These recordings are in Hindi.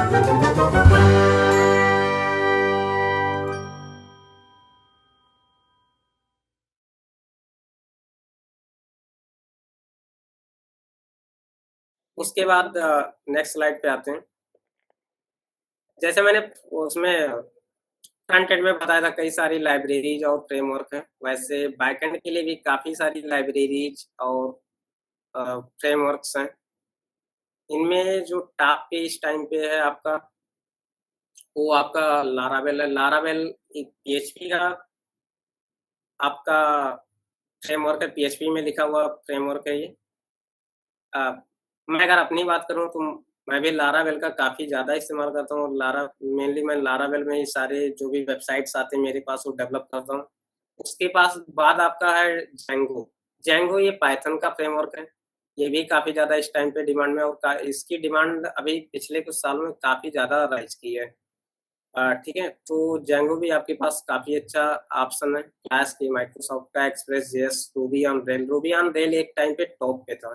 उसके बाद नेक्स्ट स्लाइड पे आते हैं। जैसे मैंने उसमें फ्रंट एंड में बताया था कई सारी लाइब्रेरीज और फ्रेमवर्क हैं, वैसे बैकएंड के लिए भी काफ़ी सारी लाइब्रेरीज और फ्रेमवर्क्स हैं। इनमें जो टॉप पे इस टाइम पे है आपका, वो आपका लारावेल है। लारावेल एक पीएचपी का आपका फ्रेमवर्क है, पीएचपी में लिखा हुआ फ्रेमवर्क है ये। अ, मैं अगर अपनी बात करूँ तो मैं भी लारावेल का काफ़ी ज़्यादा इस्तेमाल करता हूँ। मेनली मैं लारावेल में ही सारे जो भी वेबसाइट्स आते हैं मेरे पास वो डेवलप करता हूँ। उसके पास बाद आपका है जेंगो। जेंगो ये पाइथन का फ्रेमवर्क है। ये भी काफ़ी ज़्यादा इस टाइम पे डिमांड में, और का इसकी डिमांड अभी पिछले कुछ सालों में काफ़ी ज़्यादा राइज़ की है। ठीक है? तो जेंगो भी आपके पास काफ़ी अच्छा ऑप्शन है। फ्लैश की माइक्रोसॉफ्ट का express JS, Ruby on rail एक टाइम पे टॉप पे था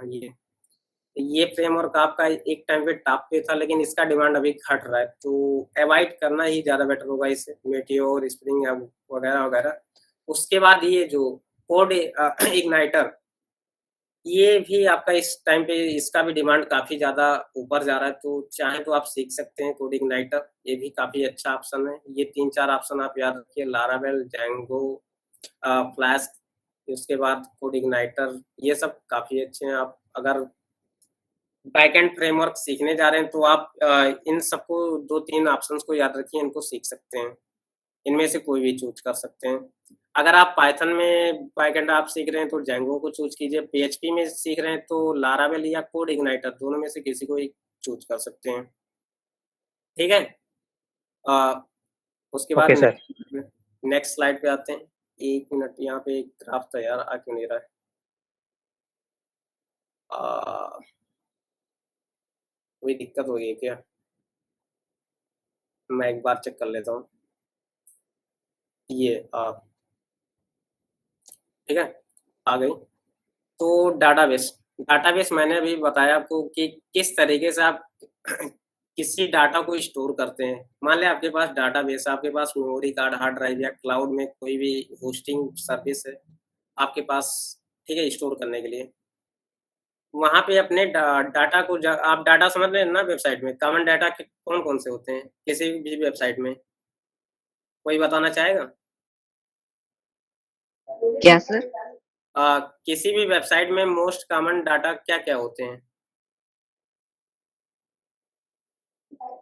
ये फ्रेमवर्क आपका एक टाइम पे टॉप पे था, लेकिन इसका डिमांड अभी घट रहा है, तो अवॉइड करना ही ज़्यादा बेटर होगा इसे, मेटियोर, स्प्रिंग वगैरह-वगैरह। उसके बाद ये जो कोड इग्नाइटर, ये भी आपका इस टाइम पे इसका भी डिमांड काफ़ी ज़्यादा ऊपर जा रहा है, तो चाहें तो आप सीख सकते हैं कोड इग्नाइटर, ये भी काफ़ी अच्छा ऑप्शन है। ये 3-4 ऑप्शन आप याद रखिए, लारावेल, जेंगो, फ्लास्क, उसके बाद कोड इग्नाइटर, ये सब काफ़ी अच्छे हैं। आप अगर बैकएंड फ्रेमवर्क सीखने जा रहे हैं तो आप इन सबको 2-3 ऑप्शंस को याद रखिए, इनको सीख सकते हैं। इनमें से कोई भी चूज़ कर सकते हैं। अगर आप पाइथन में बैकएंड आप सीख रहे हैं तो जेंगो को चूज़ कीजिए, पीएचपी में सीख रहे हैं तो लारावेल या कोड इग्नाइटर, दोनों में से किसी को एक चूज़ कर सकते हैं। ठीक है? अ, उसके बाद ओके सर। नेक्स्ट स्लाइड पे आते हैं। 1 मिनट, यहाँ पे एक ग्राफ था यार, आ क्यों नहीं रहा है? अ, कोई दिक्कत हो गई है क्या? मैं एक बार चेक कर लेता हूँ। ये ठीक है? आ गई। तो डाटाबेस, डाटाबेस मैंने अभी बताया आपको कि किस तरीके से आप किसी डाटा को स्टोर करते हैं। मान लें आपके पास डाटाबेस है, आपके पास मेमोरी कार्ड, हार्ड ड्राइव या क्लाउड में कोई भी होस्टिंग सर्विस है आपके पास, ठीक है, स्टोर करने के लिए। वहाँ पे अपने डाटा को आप डाटा समझ रहे हैं ना वेबसाइट में, कॉमन डाटा कौन-कौन से होते हैं किसी भी वेबसाइट में? कोई बताना चाहेगा? क्या सर? किसी भी वेबसाइट में मोस्ट कॉमन डाटा क्या-क्या होते हैं?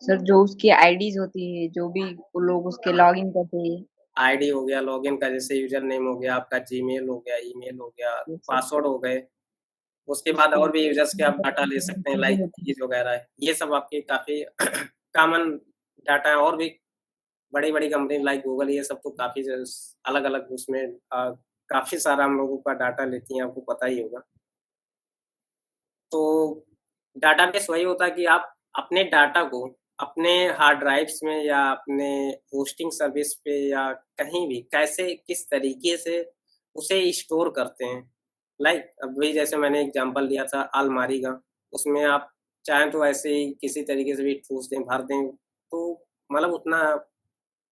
सर जो उसकी आईडीज़ होती है, जो भी वो लोग उसके लॉगिन करते हैं। आईडी हो गया, लॉगिन का जैसे यूज़र नेम हो गया, आपका जीमेल हो गया, ईमेल हो गया, जैसे पासवर्ड हो गए। उसके बाद उसकी और भी यूज़र्स के आप डाटा ले सकते हैं, चीज़ें लाइक होती हैं। कुकीज़ वगैरह है। ये सब आपके काफ़ी कॉमन डाटा है, और भी बड़ी-बड़ी कंपनी लाइक गूगल, ये सब तो काफ़ी अलग-अलग उसमें काफ़ी सारा हम लोगों का डाटा लेती हैं, आपको पता ही होगा। तो डाटाबेस वही होता है कि आप अपने डाटा को अपने हार्ड ड्राइव्स में या अपने होस्टिंग सर्विस पे या कहीं भी कैसे किस तरीके से उसे स्टोर करते हैं। लाइक अभी जैसे मैंने एग्ज़ाम्पल दिया था अलमारी का, उसमें आप चाहें तो ऐसे ही किसी तरीके से भी ठूस दें, भर दें, तो मतलब उतना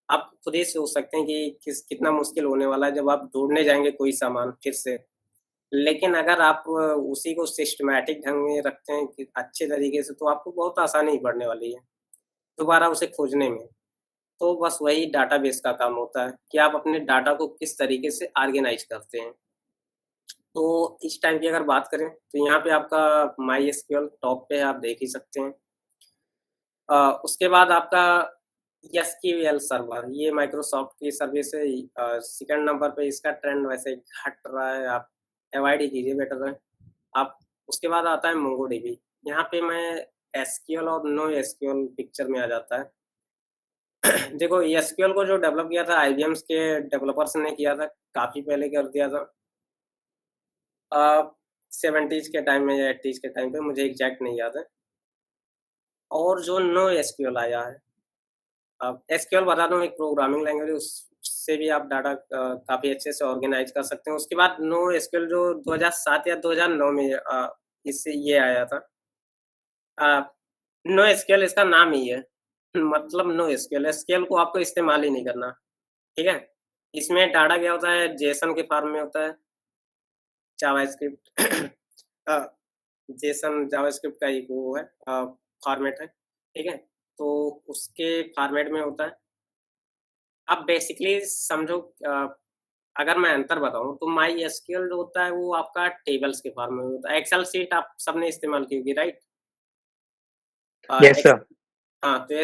आप खुद ही सोच सकते हैं कि कितना मुश्किल होने वाला है जब आप ढूँढने जाएँगे कोई सामान फिर से। लेकिन अगर आप उसी को सिस्टमैटिक ढंग में रखते हैं कि अच्छे तरीके से, तो आपको बहुत आसानी पड़ने वाली है, दोबारा उसे खोजने में। तो बस वही डाटाबेस का काम होता है कि आप अपने डाटा को किस तरीके से ऑर्गेनाइज़ करते हैं। तो इस टाइम की अगर बात करें, तो यहाँ पे आपका माईएसक्यूएल टॉप पे है, आप देख ही सकते हैं। उसके बाद आपका एसक्यूएल सर्वर, ये माइक्रोसॉफ्ट की सर्विस है। सेकंड नंबर पे इसका ट्रेंड वैसे घट रहा है, आप अवॉइड ही कीजिए, बेटर है। आप उसके बाद आता है मोंगोडीबी। यहाँ पे मैं एसक्यूएल और नो एसक्यूएल पिक्चर में आ जाता है। देखो, एसक्यूएल को जो डेवलप किया था आईबीएम्स के डेवलपर्स ने किया था, काफ़ी पहले कर दिया था। अ, 70s के टाइम में या 80s के टाइम पे, मुझे एग्ज़ैक्ट नहीं याद है। और जो नो एसक्यूएल आया है, एसक्यूएल बता दूँ, एक प्रोग्रामिंग लैंग्वेज है, उससे भी आप डाटा काफ़ी अच्छे से ऑर्गेनाइज़ कर सकते हैं। उसके बाद नो एसक्यूएल जो 2007 या 2009 में इससे ये आया था। नो एसक्यूएल इसका नाम ही है। मतलब नो एसक्यूएल, एसक्यूएल को आपको इस्तेमाल ही नहीं करना, ठीक है? इसमें डाटा क्या होता है, जेसन के फॉर्म में होता है, जावास्क्रिप्ट अ, जेसन जावास्क्रिप्ट का एक वो है फॉर्मेट है, ठीक है? तो उसके फॉर्मेट में होता है। अब बेसिकली समझो अगर मैं अंतर बताऊँ तो माई एसक्यूएल जो होता है वो आपका टेबल्स के फॉर्म में होता है। एक्सेल शीट आप सबने इस्तेमाल की होगी, राइट? Yes x sir. हाँ, तो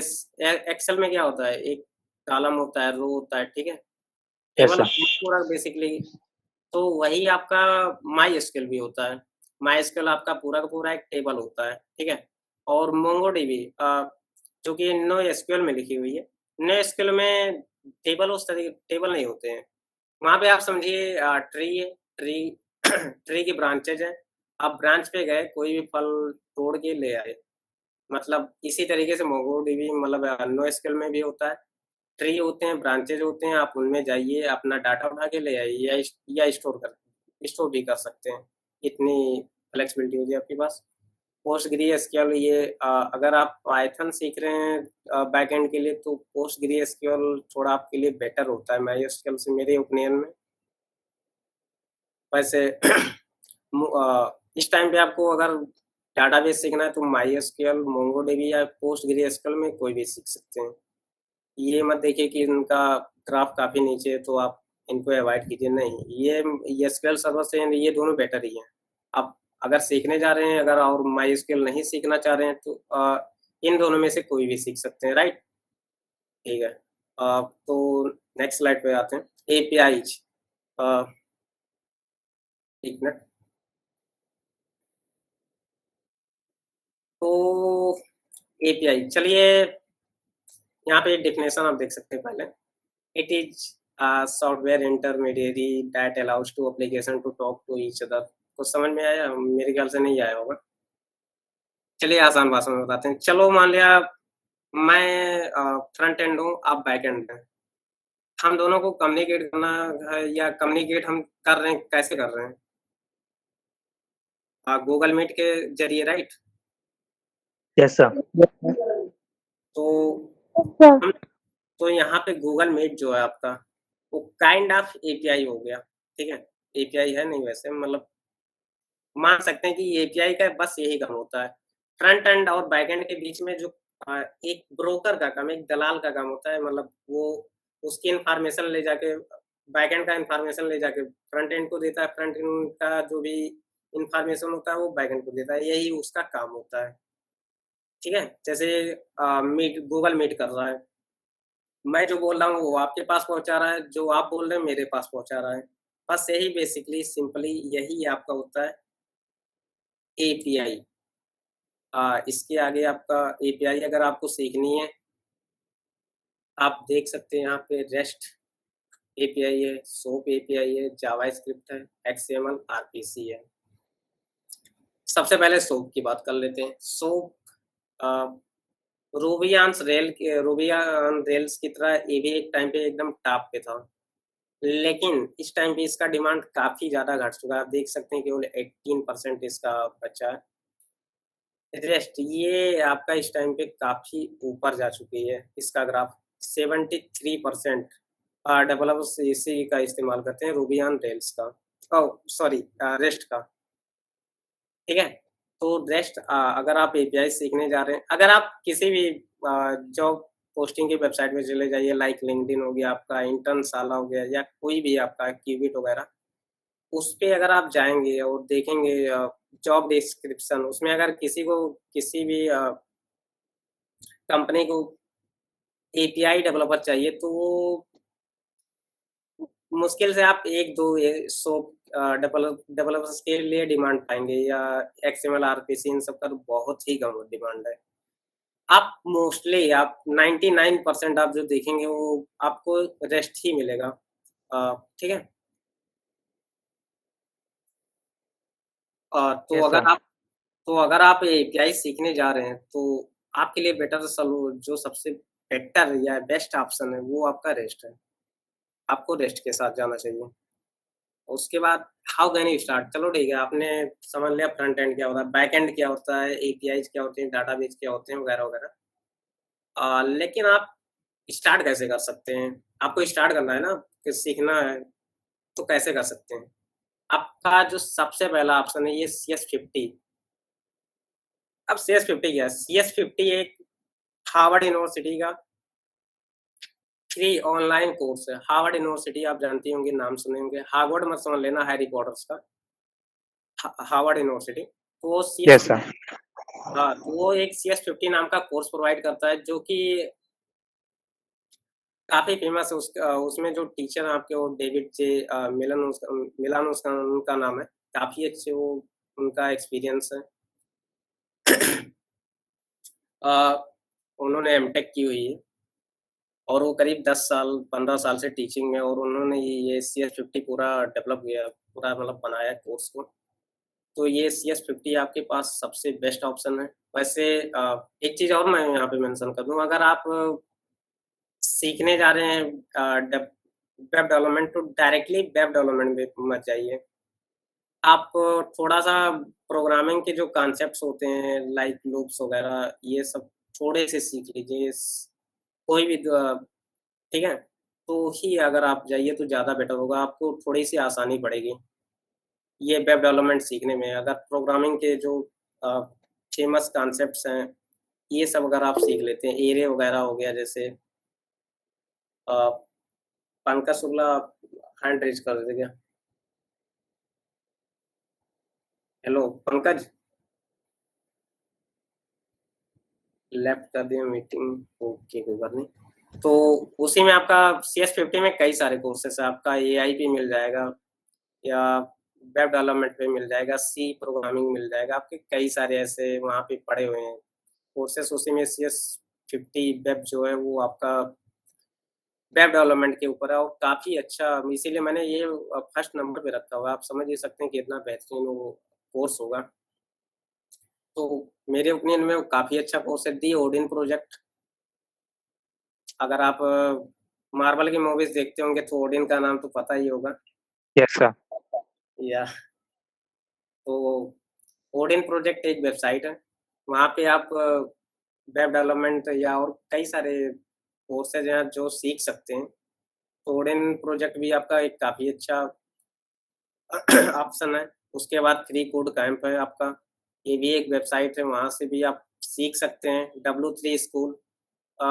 एक्सेल में क्या होता है, एक कॉलम होता है, रो होता है, ठीक है? Yes table sir. पूरा बेसिकली तो वही आपका माईएसक्यूएल भी होता है। माईएसक्यूएल आपका पूरा का पूरा एक टेबल होता है, ठीक है? और मोंगोडीबी जो कि नोएसक्यूएल में लिखी हुई है। नोएसक्यूएल में टेबल उस तरह टेबल नहीं होते हैं। वहाँ पे आप समझिए ट्री है, ट्री ट्री की ब्रांचेज़ हैं। आप ब्रांच पे गए, कोई भी फल तोड़ के ले आए। मतलब इसी तरीके से मोंगोडीबी मतलब नोएसक्यूएल में भी होता है। ट्री होते हैं, ब्रांचेज़ होते हैं, आप उनमें जाइए, अपना डाटा उठा के ले आइए या स्टोर भी कर सकते हैं। इतनी फ्लेक्सिबिलिटी होगी आपके पास। पोस्टग्रेसक्यूएल ये अगर आप पाइथन सीख रहे हैं बैकएंड के लिए तो पोस्टग्रेसक्यूएल थोड़ा आपके लिए बेटर होता है माईएसक्यूएल से मेरे ओपिनियन में। वैसे इस टाइम पे आपको अगर डाटाबेस सीखना है तो माईएसक्यूएल, मोंगोडीबी या पोस्टग्रेसक्यूएल में कोई भी सीख सकते हैं। ये मत देखिए कि इनका ग्राफ काफ़ी नीचे है तो आप इनको अवॉइड कीजिए, नहीं, ये एसक्यूएल सर्वर से ये दोनों बेटर ही हैं। आप अगर सीखने जा रहे हैं अगर और माईएसक्यूएल नहीं सीखना चाह रहे हैं तो इन दोनों में से कोई भी सीख सकते हैं, राइट? ठीक है। तो नेक्स्ट स्लाइड पे आते हैं, एपीआईज़। Uh, 1 minute. तो एपीआई चलिए यहाँ पे डेफिनेशन आप देख सकते हैं पहले। It is software intermediary that allows to application to talk to each other. कुछ समझ में आया? मेरे ख्याल से नहीं आया होगा। चलिए आसान भाषा में बताते हैं। चलो मान लिया मैं फ्रंट एंड हूँ, आप बैक एंड हैं। हम दोनों को कम्युनिकेट करना है या कम्युनिकेट हम कर रहे हैं, कैसे कर रहे हैं? गूगल मीट के ज़रिए, राइट? Yes sir. तो हम तो यहाँ पे गूगल मीट जो है आपका, वो काइंड ऑफ एपीआई हो गया, ठीक है? एपीआई है नहीं वैसे मतलब मान सकते हैं कि एपीआई का बस यही काम होता है। फ्रंट एंड और बैक एंड के बीच में जो एक ब्रोकर का काम, एक दलाल का काम होता है मतलब वो उसकी इन्फॉर्मेशन ले जाके बैक एंड का इन्फॉर्मेशन ले जाके फ्रंट एंड को देता है, फ्रंट एंड का जो भी इन्फॉर्मेशन होता है वो बैक एंड को देता है, यही उसका काम होता है, ठीक है? जैसे मीट गूगल मीट कर रहा है, मैं जो बोल रहा हूँ वो आपके पास पहुँचा रहा है, जो आप बोल रहे हैं मेरे पास पहुँचा रहा है। बस यही बेसिकली सिंपली यही आपका होता है एपीआई। इसके आगे आपका एपीआई अगर आपको सीखनी है, आप देख सकते हैं यहाँ पे रेस्ट एपीआई है, सोप एपीआई है, जावास्क्रिप्ट है, एक्सएमएल, आरपीसी है। सबसे पहले सोप की बात कर लेते हैं। Soap a, Ruby on rails की तरह ये भी एक टाइम पे एकदम टॉप पे था। लेकिन इस टाइम पे इसका डिमांड काफ़ी ज़्यादा घट चुका है। आप देख सकते हैं केवल 18% इसका बचा है। रेस्ट ये आपका इस टाइम पे काफ़ी ऊपर जा चुकी है, इसका ग्राफ 73% डेवलपर्स इसी का इस्तेमाल करते हैं रूबी ऑन रेल्स का। ओह! सॉरी रेस्ट का, ठीक है? तो रेस्ट अगर आप एपीआई सीखने जा रहे हैं अगर आप किसी भी जॉब पोस्टिंग की वेबसाइट में चले जाइए लाइक लिंक्डइन हो गया आपका, इंटर्नशाला हो गया या कोई भी आपका क्यूबिट वगैरह, उस पे अगर आप जाएँगे और देखेंगे जॉब डिस्क्रिप्शन उसमें अगर किसी को किसी भी कंपनी को एपीआई डेवलपर चाहिए तो वो मुश्किल से आप 1-2 100 डेवलपर्स के लिए डिमांड पाएँगे या एक्सएमएल, आरपीसी इन सब का तो बहुत ही कम डिमांड है। आप मोस्टली आप 99% आप जो देखेंगे वो आपको रेस्ट ही मिलेगा। ठीक है? Yes sir. तो अगर आप एपीआई सीखने जा रहे हैं, तो आपके लिए बेटर सलू जो सबसे बेटर या बेस्ट ऑप्शन है, वो आपका रेस्ट है। आपको रेस्ट के साथ जाना चाहिए। उसके बाद हाउ कैन यू स्टार्ट? चलो ठीक है, आपने समझ लिया फ्रंट एंड क्या होता है, बैक एंड क्या होता है, एपीआईज़ क्या होते हैं, डाटाबेस क्या होते हैं, वगैरह-वगैरह। लेकिन आप स्टार्ट कैसे कर सकते हैं? आपको स्टार्ट करना है ना, कि सीखना है, तो कैसे कर सकते हैं? आपका जो सबसे पहला ऑप्शन है ये CS50। अब CS50 क्या है? CS50 एक हार्वर्ड यूनिवर्सिटी का फ्री ऑनलाइन कोर्स है। हार्वर्ड यूनिवर्सिटी आप जानती होंगी, नाम सुने होंगे। हार्वर्ड मत समझ लेना हैरी पॉटर्स का, हार्वर्ड यूनिवर्सिटी। तो वो CS Yes, sir. हाँ, तो वो एक CS50 नाम का कोर्स प्रोवाइड करता है, जो कि काफ़ी फेमस है। उसमें जो टीचर हैं आपके, वो डेविड जे मिलान उसका उनका नाम है। काफ़ी अच्छे वो उनका एक्सपीरियंस है। अ, उन्होंने एमटेक की हुई है और वो करीब 10 साल 15 साल से टीचिंग में, और उन्होंने ये CS50 पूरा डेवलप किया, पूरा मतलब बनाया कोर्स को। तो ये CS50 आपके पास सबसे बेस्ट ऑप्शन है। वैसे एक चीज़ और मैं यहाँ पे मेंशन कर दूँ, अगर आप सीखने जा रहे हैं वेब डेवलपमेंट, तो डायरेक्टली वेब डेवलपमेंट में मत जाइए। आप थोड़ा-सा प्रोग्रामिंग के जो कॉन्सेप्ट्स होते हैं, लाइक लूप्स वगैरह, ये सब थोड़े से सीख लीजिए। कोई भी ठीक है? तो ही अगर आप जाइए तो ज़्यादा बेटर होगा, आपको थोड़ी-सी आसानी पड़ेगी, ये वेब डेवलपमेंट सीखने में। अगर प्रोग्रामिंग के जो अ, फेमस कॉन्सेप्ट्स हैं, ये सब अगर आप सीख लेते हैं, एरे वगैरह हो गया जैसे। अ, पंकज शुक्ला हैंड रेज़ कर देते क्या? हेलो पंकज, लेफ्ट कर दिया मीटिंग, ओके कोई बात नहीं। तो उसी में आपका CS50 में कई सारे कोर्सेज़ हैं, आपका एआई पे मिल जाएगा, या वेब डेवलपमेंट पे मिल जाएगा, सी प्रोग्रामिंग मिल जाएगा, आपके कई सारे ऐसे वहाँ पे पड़े हुए हैं कोर्सेज़। उसी में CS50 वेब जो है वो आपका वेब डेवलपमेंट के ऊपर है, और काफ़ी अच्छा, इसीलिए मैंने ये फर्स्ट नंबर पे रखा हुआ है। आप समझ ही सकते हैं कि इतना बेहतरीन वो कोर्स होगा। तो मेरे ओपिनियन में वो काफ़ी अच्छा कोर्स है, दी ओडिन प्रोजेक्ट। अगर आप मार्वल की मूवीज़ देखते होंगे तो ओडिन का नाम तो पता ही होगा। Yes, sir. या तो ओडिन प्रोजेक्ट एक वेबसाइट है, वहाँ पे आप वेब डेवलपमेंट या और कई सारे कोर्सेज़ हैं जो सीख सकते हैं। तो ओडिन प्रोजेक्ट भी आपका एक काफ़ी अच्छा ऑप्शन है। उसके बाद फ्री कोड कैंप है आपका, ये भी एक वेबसाइट है, वहाँ से भी आप सीख सकते हैं। W3 स्कूल, अ,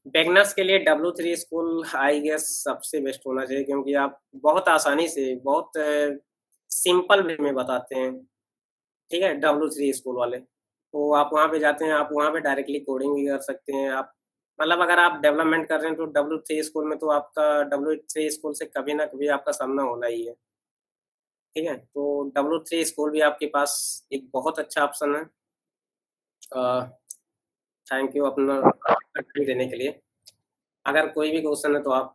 बिगिनर्स के लिए W3 स्कूल आई गेस सबसे बेस्ट होना चाहिए, क्योंकि आप बहुत आसानी से, बहुत सिंपल वे में बताते हैं, ठीक है? W3 स्कूल वाले। तो आप वहाँ पे जाते हैं, आप वहाँ पे डायरेक्टली कोडिंग भी कर सकते हैं आप। मतलब अगर आप डेवलपमेंट कर रहे हैं तो W3 स्कूल में, तो आपका W3 स्कूल से कभी ना कभी आपका सामना होना ही है, ठीक है? तो W3 स्कूल भी आपके पास एक बहुत अच्छा ऑप्शन है। अ, थैंक यू अपना टाइम देने के लिए। अगर कोई भी क्वेश्चन है तो आप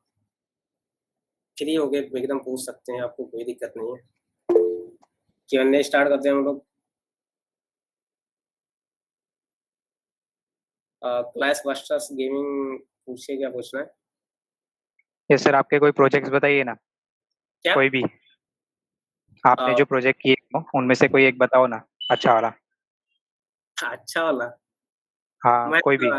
फ्री होके एकदम पूछ सकते हैं, आपको कोई दिक्कत नहीं है। Q&A स्टार्ट करते हैं हम लोग। क्लैश बस्टर्स गेमिंग, पूछिए क्या पूछना है? Yes, sir. आपके कोई प्रोजेक्ट्स बताइए ना, क्या? कोई भी आपने अ, जो प्रोजेक्ट किए हो उनमें से कोई एक बताओ ना, अच्छा वाला। अच्छा वाला। हाँ, मैं कोई भी।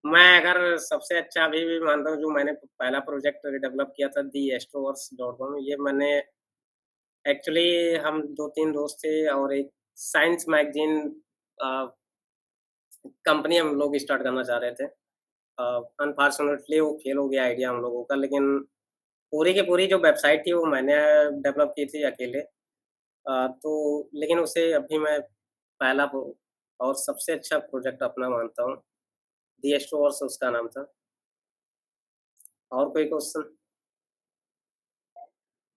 मैं अगर सबसे अच्छा अभी भी मानता हूँ, जो मैंने पहला प्रोजेक्ट डेवलप किया था, दी एस्ट्रोवर्स.com, ये मैंने एक्चुअली, हम 2-3 दोस्त थे और एक साइंस मैगज़ीन अ, कंपनी हम लोग स्टार्ट करना चाह रहे थे। अनफॉर्चुनेटली वो फेल हो गया आइडिया हम लोगों का, लेकिन पूरी की पूरी जो वेबसाइट थी वो मैंने डेवलप की थी अकेले। तो लेकिन उसे अभी मैं पहला और सबसे अच्छा प्रोजेक्ट अपना मानता हूँ। दी एस्ट्रोवर्स उसका नाम था। और कोई क्वेश्चन?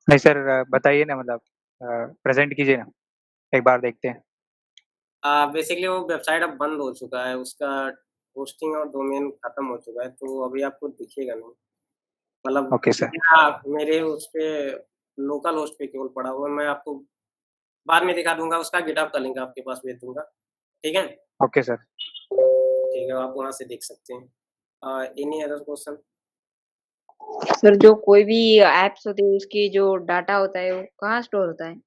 नहीं सर, बताइए ना, मतलब प्रेजेंट कीजिए ना, एक बार देखते हैं। बेसिकली वो वेबसाइट अब बंद हो चुका है, उसका होस्टिंग और डोमेन खत्म हो चुका है, तो अभी आपको दिखेगा नहीं। मतलब ओके सर। मेरे उस पे लोकल होस्ट पे केवल पड़ा हुआ है, मैं आपको बाद में दिखा दूँगा, उसका गिटहब का लिंक आपके पास भेज दूँगा, ठीक है? Okay sir. ठीक है, आप वहाँ से देख सकते हैं। Any other question? सर जो कोई भी ऐप्स होती है उसकी जो डाटा होता है वो कहाँ स्टोर होता है?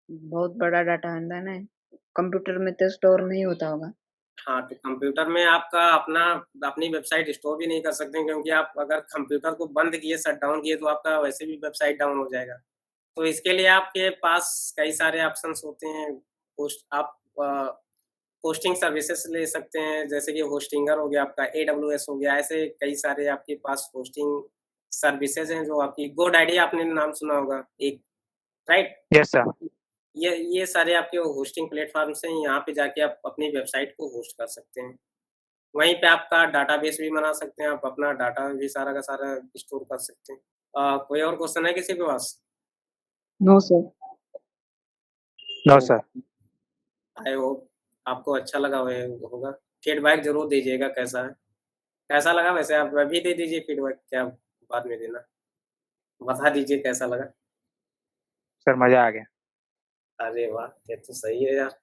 बहुत बड़ा डाटा होता है ना, कंप्यूटर में तो स्टोर नहीं होता होगा। हाँ, तो कंप्यूटर में आपका अपनी वेबसाइट स्टोर भी नहीं कर सकते, क्योंकि आप अगर कंप्यूटर को बंद किए, शट डाउन किए, तो आपका वैसे भी वेबसाइट डाउन हो जाएगा। तो इसके लिए आपके पास कई सारे ऑप्शंस होते हैं। आप होस्टिंग सर्विसेज ले सकते हैं, जैसे कि होस्टिंगर हो गया आपका, AWS हो गया, ऐसे कई सारे आपके पास होस्टिंग सर्विसेज हैं। जो आपकी GoDaddy आपने नाम सुना होगा एक, राइट? Yes sir. ये सारे आपके होस्टिंग प्लेटफॉर्म्स हैं। यहाँ पे जाके आप अपनी वेबसाइट को होस्ट कर सकते हैं। वहीं पे आपका डाटाबेस भी बना सकते हैं, आप अपना डाटा भी सारा का सारा स्टोर कर सकते हैं। कोई और क्वेश्चन है किसी के पास? No sir. नो तो सर। आई होप आपको अच्छा लगा होगा। फीडबैक ज़रूर दीजिएगा कैसा है। कैसा लगा वैसे, आप अभी दे दीजिए फीडबैक, क्या बाद में देना? बता दीजिए कैसा लगा। सर मज़ा आ गया। अरे वाह! ये तो सही है यार।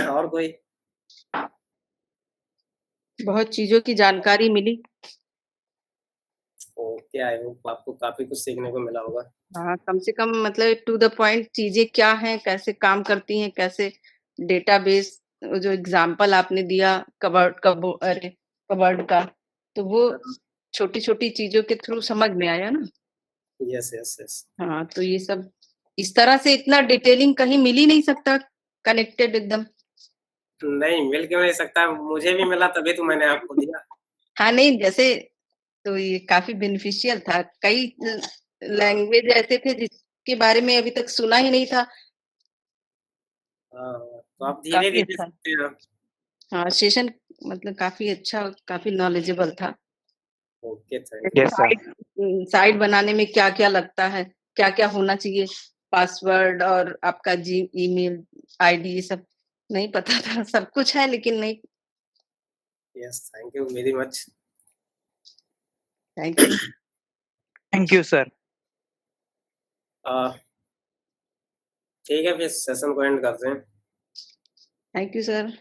और कोई? बहुत चीज़ों की जानकारी मिली। ओके, आई होप आपको काफ़ी कुछ सीखने को मिला होगा। हाँ, कम से कम मतलब टू द पॉइंट चीज़ें क्या हैं, कैसे काम करती हैं, कैसे डेटाबेस जो एग्ज़ाम्पल आपने दिया कबर्ड का, तो वो छोटी-छोटी चीज़ों के थ्रू समझ में आया ना। Yes, yes, yes. हाँ, तो ये सब इस तरह से इतना डिटेलिंग कहीं मिल ही नहीं सकता, कनेक्टेड एकदम। नहीं, मिल क्यों नहीं सकता? मुझे भी मिला तभी तो मैंने आपको दिया। हाँ, नहीं जैसे तो ये काफ़ी बेनिफिशियल था। कई लैंग्वेज ऐसे थे जिसके बारे में अभी तक सुना ही नहीं था। हाँ, तो आप काफ़ी धीरे-धीरे अच्छा। सीखते हैं। हाँ, सेशन मतलब काफ़ी अच्छा, काफ़ी नॉलेजेबल था। ओके, थैंक जैसे यू। Yes sir. साइट बनाने में क्या-क्या लगता है, क्या-क्या होना चाहिए, पासवर्ड और आपका ईमेल आईडी ये सब नहीं पता था। सब कुछ है लेकिन नहीं। Yes, thank you very much. Thank you. Thank you sir. ठीक है, फिर सेशन को एंड करते हैं। Thank you sir.